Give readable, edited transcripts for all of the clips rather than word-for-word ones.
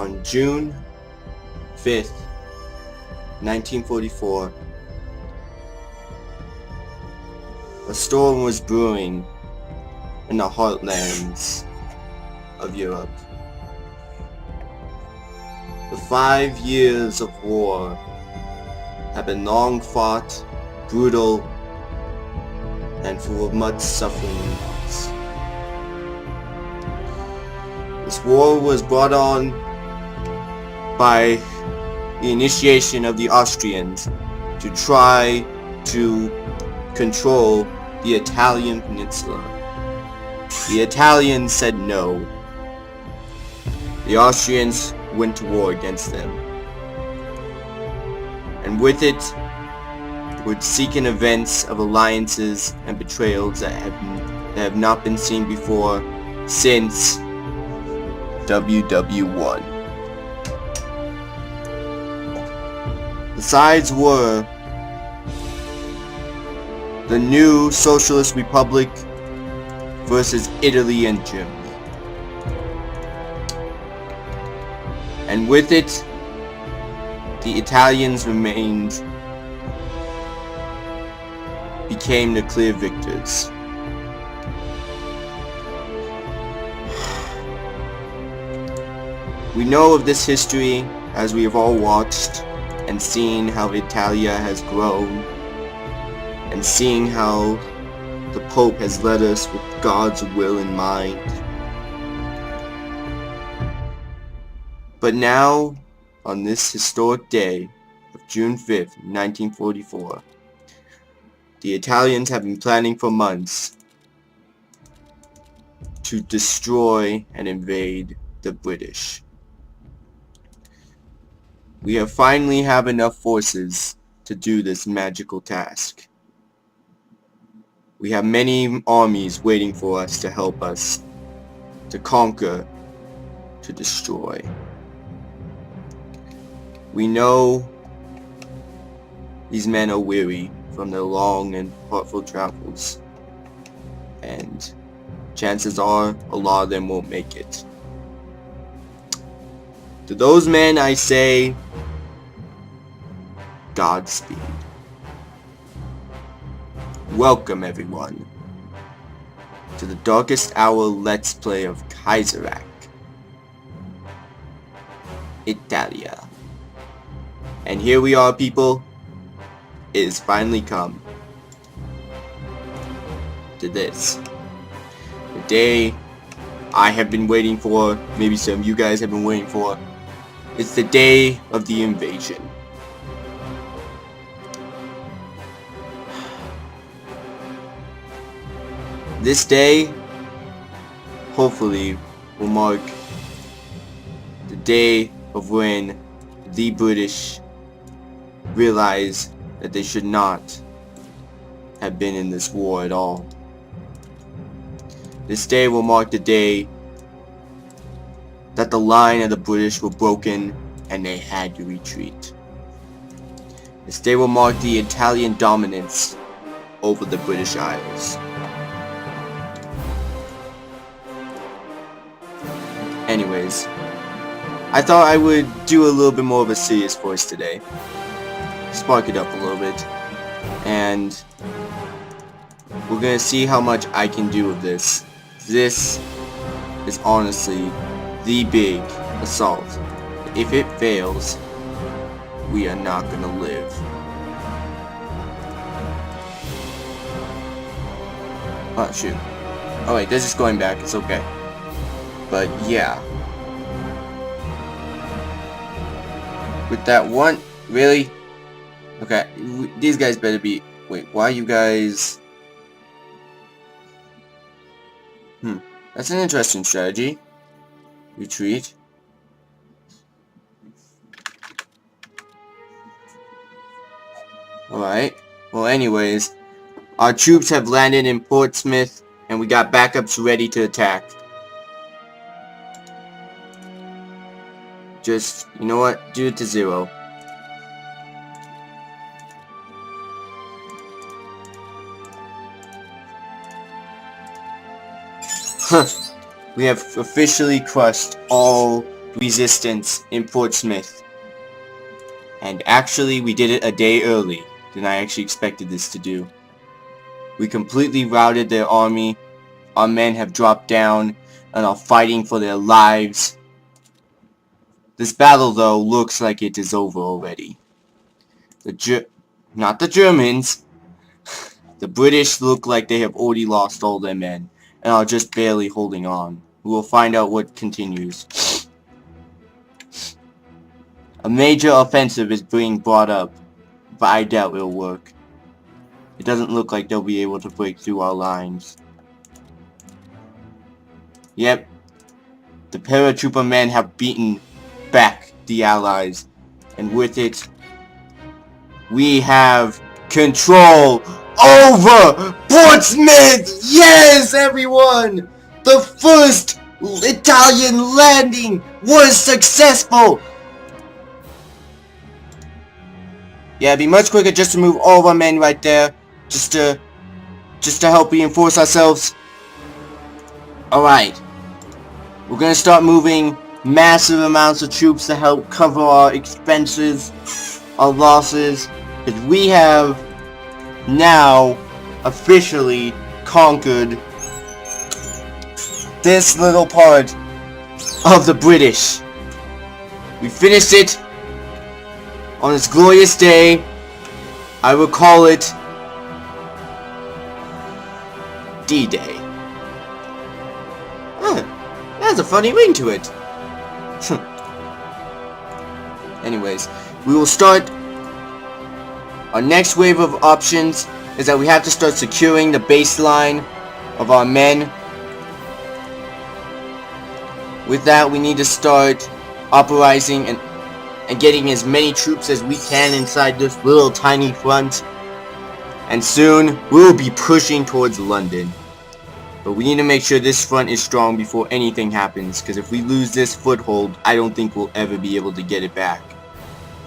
On June 5th, 1944, a storm was brewing in the heartlands of Europe. The 5 years of war have been long fought, brutal, and full of much suffering and loss. This war was brought on by the initiation of the Austrians to try to control the Italian peninsula. The Italians said no. The Austrians went to war against them. And with it, would seek in events of alliances and betrayals that have not been seen before since WW1. The sides were the new Socialist Republic versus Italy and Germany. And with it, the Italians became the clear victors. We know of this history as we have all watched and seen how Italia has grown, and seeing how the Pope has led us with God's will in mind. But now, on this historic day of June 5th, 1944, the Italians have been planning for months to destroy and invade the British. We have finally have enough forces to do this magical task. We have many armies waiting for us to help us, to conquer, to destroy. We know these men are weary from their long and hurtful travels, and chances are a lot of them won't make it. To those men I say, Godspeed. Welcome everyone to the darkest hour Let's Play of Kaiserreich, Italia. And here we are, people. It has finally come to this. The day I have been waiting for, maybe some of you guys have been waiting for. It's the day of the invasion. This day, hopefully, will mark the day of when the British realize that they should not have been in this war at all. This day will mark the day that the line of the British were broken and they had to retreat. This day will mark the Italian dominance over the British Isles. Anyways, I thought I would do a little bit more of a serious voice today. Spark it up a little bit. And we're gonna see how much I can do with this. This is honestly the big assault. If it fails, we are not gonna live. Oh shoot. Oh wait, this is going back, it's okay. But yeah. With that one, really? Okay, these guys better be... Wait, why you guys... That's an interesting strategy. Retreat. Alright. Well, anyways, our troops have landed in Portsmouth, and we got backups ready to attack. Just, you know what? Do it to 0. We have officially crushed all resistance in Portsmouth. And actually, we did it a day early than I actually expected this to do. We completely routed their army. Our men have dropped down and are fighting for their lives. This battle, though, looks like it is over already. Not the Germans. The British look like they have already lost all their men and are just barely holding on. We will find out what continues. A major offensive is being brought up, but I doubt it'll work. It doesn't look like they'll be able to break through our lines. Yep. The paratrooper men have beaten back the Allies, and with it, we have control over Portsmouth! Yes, everyone! The first Italian landing was successful! Yeah, it'd be much quicker just to move all of our men right there, just to help reinforce ourselves. Alright. We're gonna start moving massive amounts of troops to help cover our expenses, our losses, because we have now officially conquered this little part of the British. We finished it on this glorious day. I will call it D-Day. That's a funny ring to it. Anyways, we will start. Our next wave of options is that we have to start securing the baseline of our men. With that, we need to start uprising and getting as many troops as we can inside this little tiny front. And soon, we will be pushing towards London. But we need to make sure this front is strong before anything happens, because if we lose this foothold, I don't think we'll ever be able to get it back.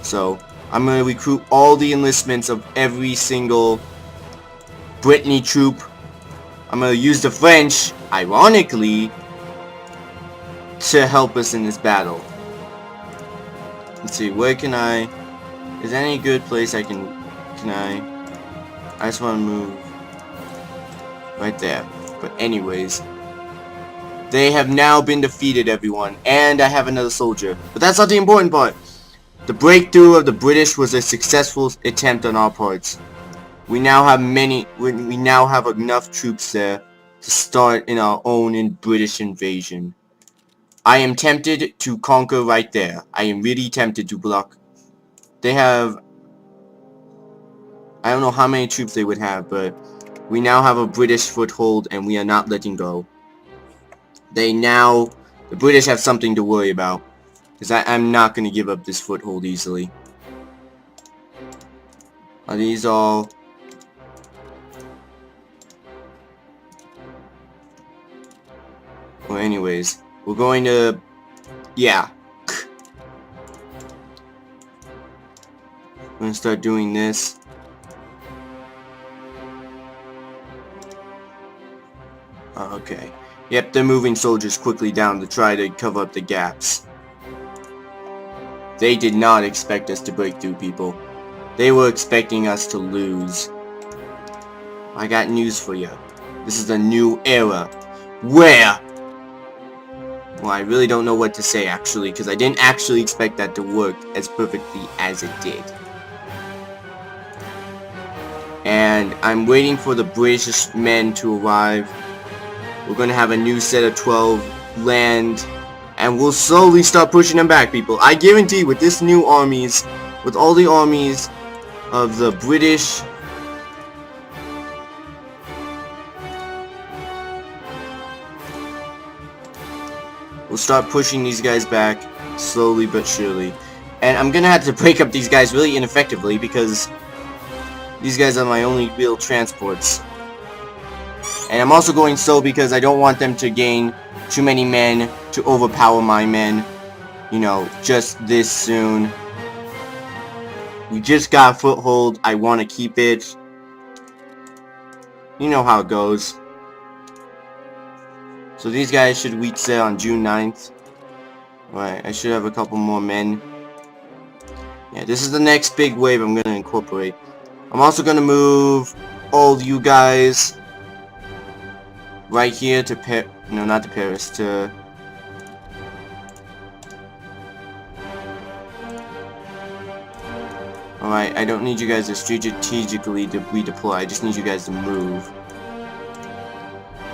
So, I'm going to recruit all the enlistments of every single Brittany troop. I'm going to use the French, ironically, to help us in this battle. Let's see, where can I... Is there any good place I can I just want to move right there. But anyways, they have now been defeated, everyone, and I have another soldier. But that's not the important part. The breakthrough of the British was a successful attempt on our parts. We now have enough troops there to start in our own British invasion. I am tempted to conquer right there. I am really tempted to block. They have... I don't know how many troops they would have, but we now have a British foothold and we are not letting go. The British have something to worry about. Because I'm not going to give up this foothold easily. Are these all... Well, anyways, we're going to... Yeah. I'm going to start doing this. Okay. Yep, they're moving soldiers quickly down to try to cover up the gaps. They did not expect us to break through, people. They were expecting us to lose. I got news for you. This is a new era. Where? Well, I really don't know what to say, actually, because I didn't actually expect that to work as perfectly as it did. And I'm waiting for the British men to arrive. We're going to have a new set of 12 land, and we'll slowly start pushing them back, people. I guarantee with this new armies, with all the armies of the British, we'll start pushing these guys back, slowly but surely. And I'm going to have to break up these guys really ineffectively, because these guys are my only real transports. And I'm also going slow because I don't want them to gain too many men to overpower my men. You know, just this soon. We just got a foothold. I want to keep it. You know how it goes. So these guys should reach there on June 9th. Alright, I should have a couple more men. Yeah, this is the next big wave I'm gonna incorporate. I'm also gonna move all you guys right here to no, not to Paris, to... Alright, I don't need you guys to strategically redeploy, I just need you guys to move.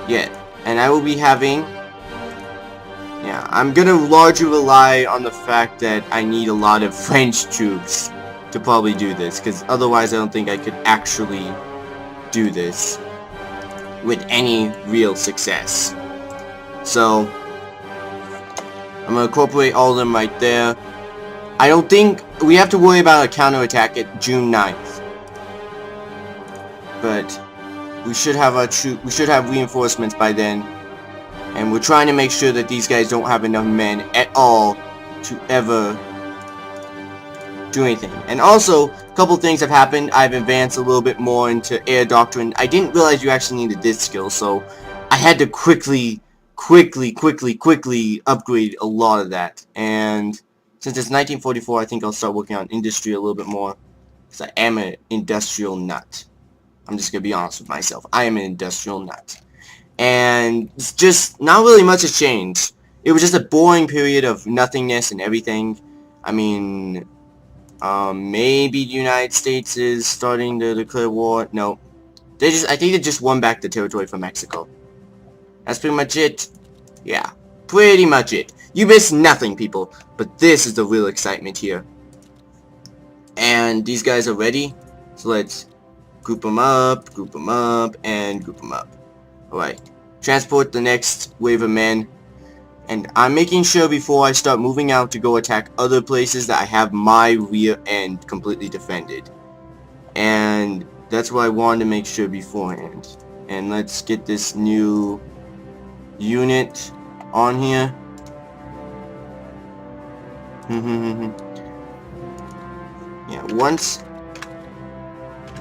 Yeah, and I will be having... Yeah, I'm gonna largely rely on the fact that I need a lot of French troops to probably do this, because otherwise I don't think I could actually do this with any real success. So, I'm gonna incorporate all of them right there. I don't think we have to worry about a counterattack at June 9th. But we should have reinforcements by then. And we're trying to make sure that these guys don't have enough men at all to ever do anything. And also, a couple things have happened. I've advanced a little bit more into air doctrine. I didn't realize you actually needed this skill, so I had to quickly upgrade a lot of that. And since it's 1944, I think I'll start working on industry a little bit more. Because I am an industrial nut. I'm just going to be honest with myself. I am an industrial nut. And it's just, not really much has changed. It was just a boring period of nothingness and everything. I mean, maybe the United States is starting to declare war. No. I think they just won back the territory from Mexico. That's pretty much it. Yeah, pretty much it. You missed nothing, people. But this is the real excitement here. And these guys are ready. So let's group them up, and group them up. Alright. Transport the next wave of men. And I'm making sure before I start moving out to go attack other places that I have my rear end completely defended. And that's what I wanted to make sure beforehand. And let's get this new unit on here. Yeah, once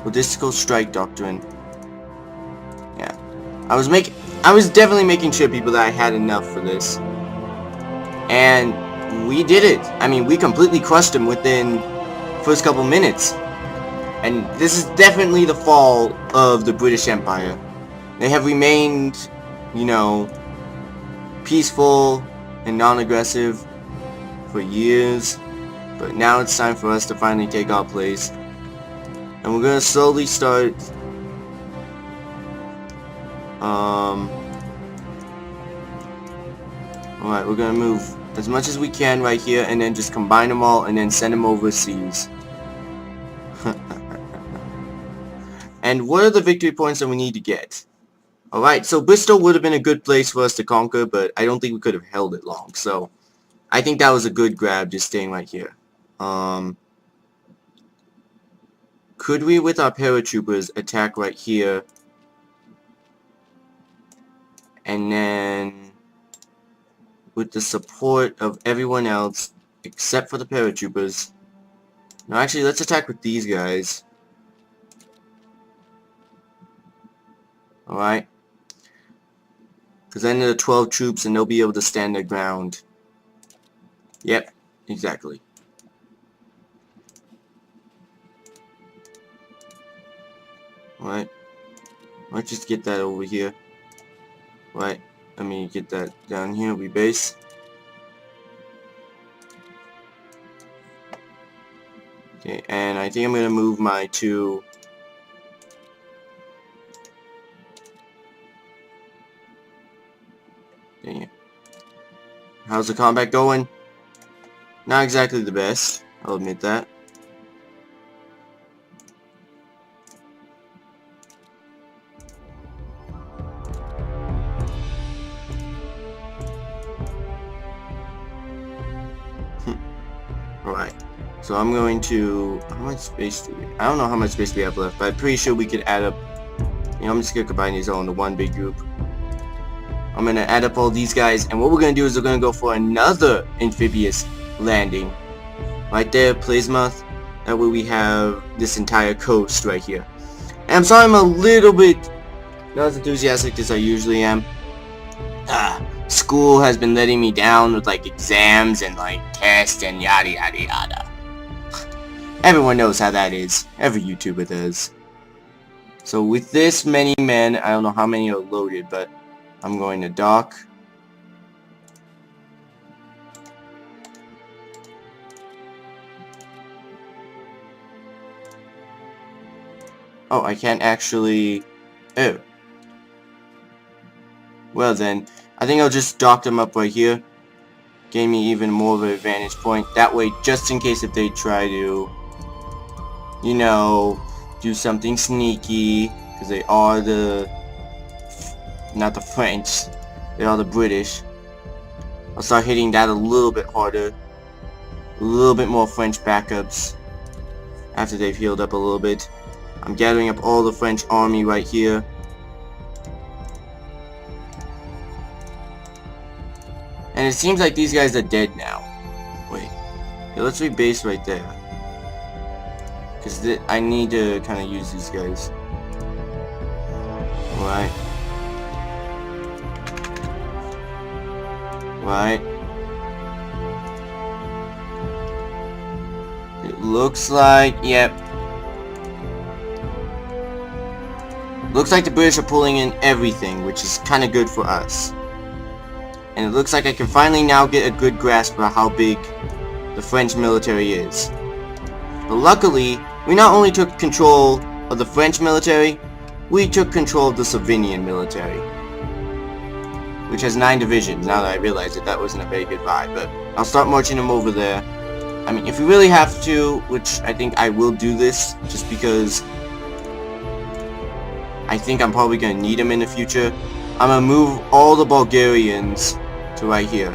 logistical strike doctrine. Yeah. I was definitely making sure, people, that I had enough for this. And we did it. I mean, we completely crushed him within first couple minutes. And this is definitely the fall of the British Empire. They have remained, you know, peaceful and non-aggressive for years. But now it's time for us to finally take our place. And we're gonna slowly start alright, we're gonna move as much as we can right here and then just combine them all and then send them overseas. And what are the victory points that we need to get? Alright, so Bristol would have been a good place for us to conquer, but I don't think we could have held it long. So I think that was a good grab, just staying right here. Could we, with our paratroopers, attack right here? And then, with the support of everyone else, except for the paratroopers. No, actually, let's attack with these guys. Alright. Because then there are 12 troops and they'll be able to stand their ground. Yep, exactly. Alright. Let's just get that over here. Right. Let me get that down here. We base. Okay, and I think I'm gonna move my two. Dang it. How's the combat going? Not exactly the best. I'll admit that. Alright, so I'm going to... How much space do we... I don't know how much space we have left, but I'm pretty sure we could add up... You know, I'm just going to combine these all into one big group. I'm going to add up all these guys, and what we're going to do is we're going to go for another amphibious landing. Right there, Plymouth. That way we have this entire coast right here. And I'm sorry I'm a little bit not as enthusiastic as I usually am. school has been letting me down with like exams and like tests and yada yada yada. Everyone knows how that is. Every YouTuber does. So with this many men, I don't know how many are loaded, but I'm going to dock. Oh, I can't actually... Oh. Well then, I think I'll just dock them up right here. Gain me even more of an advantage point. That way, just in case if they try to, you know, do something sneaky, because they are the... not the French, they are the British. I'll start hitting that a little bit harder. A little bit more French backups after they've healed up a little bit. I'm gathering up all the French army right here. And it seems like these guys are dead now. Wait. Yeah, let's rebase right there. Because I need to kind of use these guys. Right. Right. It looks like, yep. Looks like the British are pulling in everything, which is kind of good for us. And it looks like I can finally now get a good grasp of how big the French military is. But luckily, we not only took control of the French military, we took control of the Slovenian military, which has 9 divisions. Now that I realize it, that wasn't a very good buy, but I'll start marching them over there. I mean, if we really have to, which I think I will do this, just because I think I'm probably going to need them in the future, I'm going to move all the Bulgarians to right here.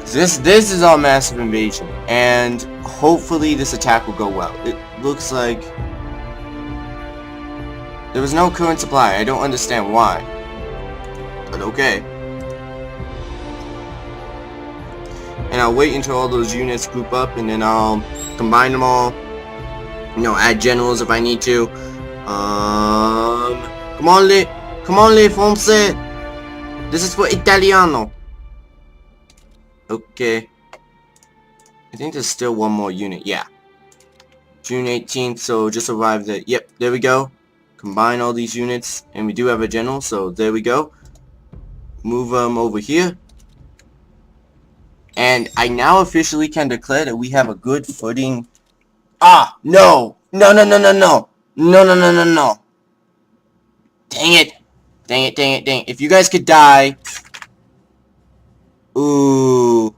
This is our massive invasion, and hopefully this attack will go well. It looks like there was no current supply. I don't understand why, but okay. And I'll wait until all those units group up, and then I'll combine them all. You know, add generals if I need to. Come on, les Français. This is for Italiano. Okay. I think there's still one more unit. Yeah. June 18th, so just arrived at... Yep, there we go. Combine all these units. And we do have a general, so there we go. Move them over here. And I now officially can declare that we have a good footing. Ah, no! No, no, no, no, no! No, no, no, no, no! Dang it! Dang it, dang it, dang it. If you guys could die... Ooh.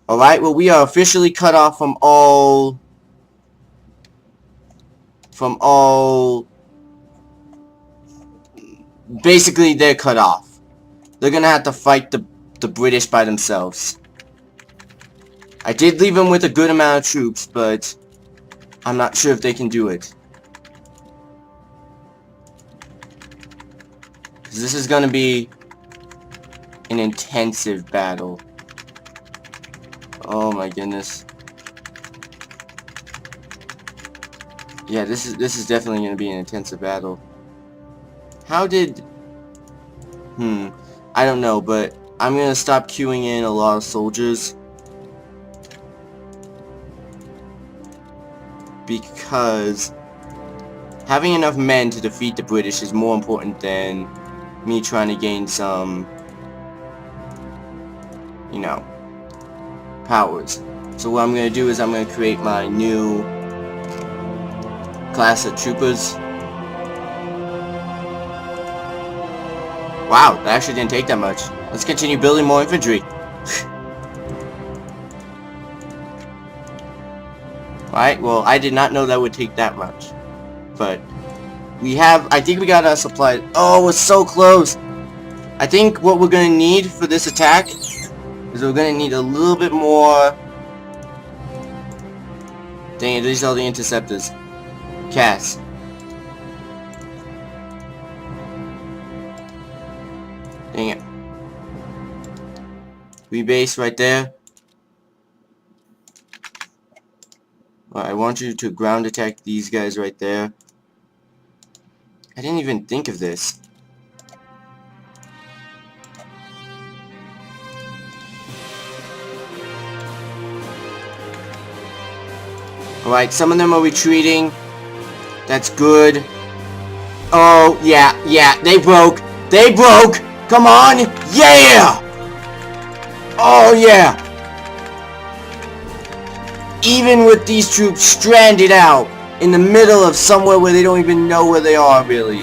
Alright, well, we are officially cut off from all... Basically, they're cut off. They're gonna have to fight the British by themselves. I did leave them with a good amount of troops, but I'm not sure if they can do it. Because this is gonna be an intensive battle. Oh my goodness. Yeah, this is definitely gonna be an intensive battle. How did... I don't know, but I'm gonna stop queuing in a lot of soldiers. Because having enough men to defeat the British is more important than me trying to gain some, you know, powers. So what I'm going to do is I'm going to create my new class of troopers. Wow, that actually didn't take that much. Let's continue building more infantry. Alright, well, I did not know that would take that much. But we have, I think we got our supplies. Oh, it's so close. I think what we're going to need for this attack is we're going to need a little bit more. Dang it, these are the interceptors. Cass. Dang it. Rebase right there. I want you to ground attack these guys right there. I didn't even think of this. Alright, some of them are retreating. That's good. Oh, yeah, they broke. They broke! Come on! Yeah! Oh, yeah! Even with these troops stranded out in the middle of somewhere where they don't even know where they are, really,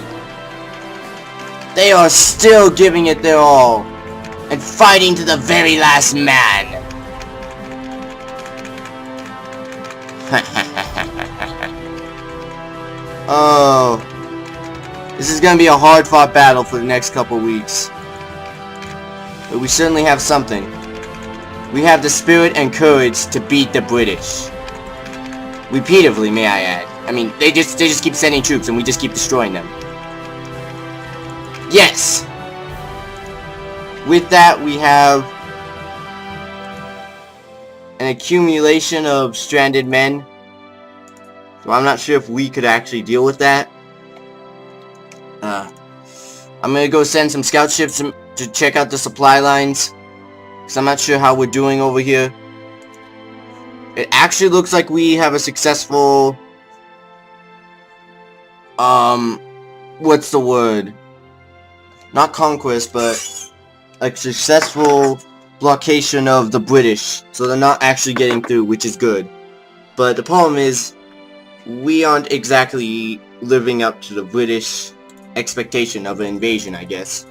they are still giving it their all and fighting to the very last man. Oh, this is gonna be a hard-fought battle for the next couple weeks. But we certainly have something. We have the spirit and courage to beat the British. Repeatedly, may I add. I mean, they just keep sending troops and we just keep destroying them. Yes! With that, we have an accumulation of stranded men. So I'm not sure if we could actually deal with that. I'm gonna go send some scout ships to check out the supply lines, because I'm not sure how we're doing over here. It actually looks like we have a successful, what's the word? Not conquest, but a successful blockation of the British. So they're not actually getting through, which is good. But the problem is, we aren't exactly living up to the British expectation of an invasion, I guess.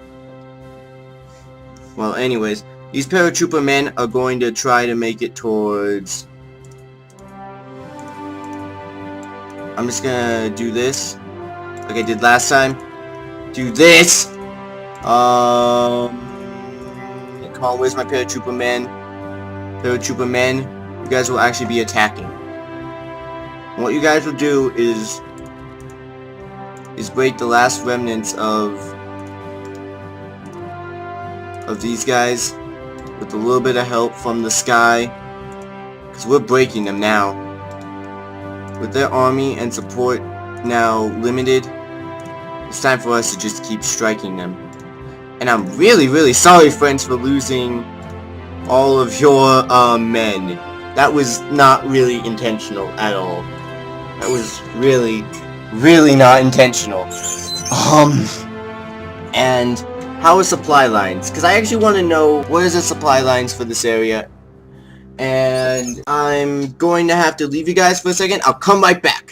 Well, anyways, these paratrooper men are going to try to make it towards... I'm just gonna do this, like I did last time. Do this! Come on, where's my paratrooper men? Paratrooper men, you guys will actually be attacking. And what you guys will do is break the last remnants of these guys with a little bit of help from the sky, because we're breaking them now. With their army and support now limited, it's time for us to just keep striking them. And I'm really, really sorry, friends, for losing all of your men. That was not really intentional at all. That was really, really not intentional. And how are supply lines? Because I actually want to know what is the supply lines for this area. And I'm going to have to leave you guys for a second. I'll come right back.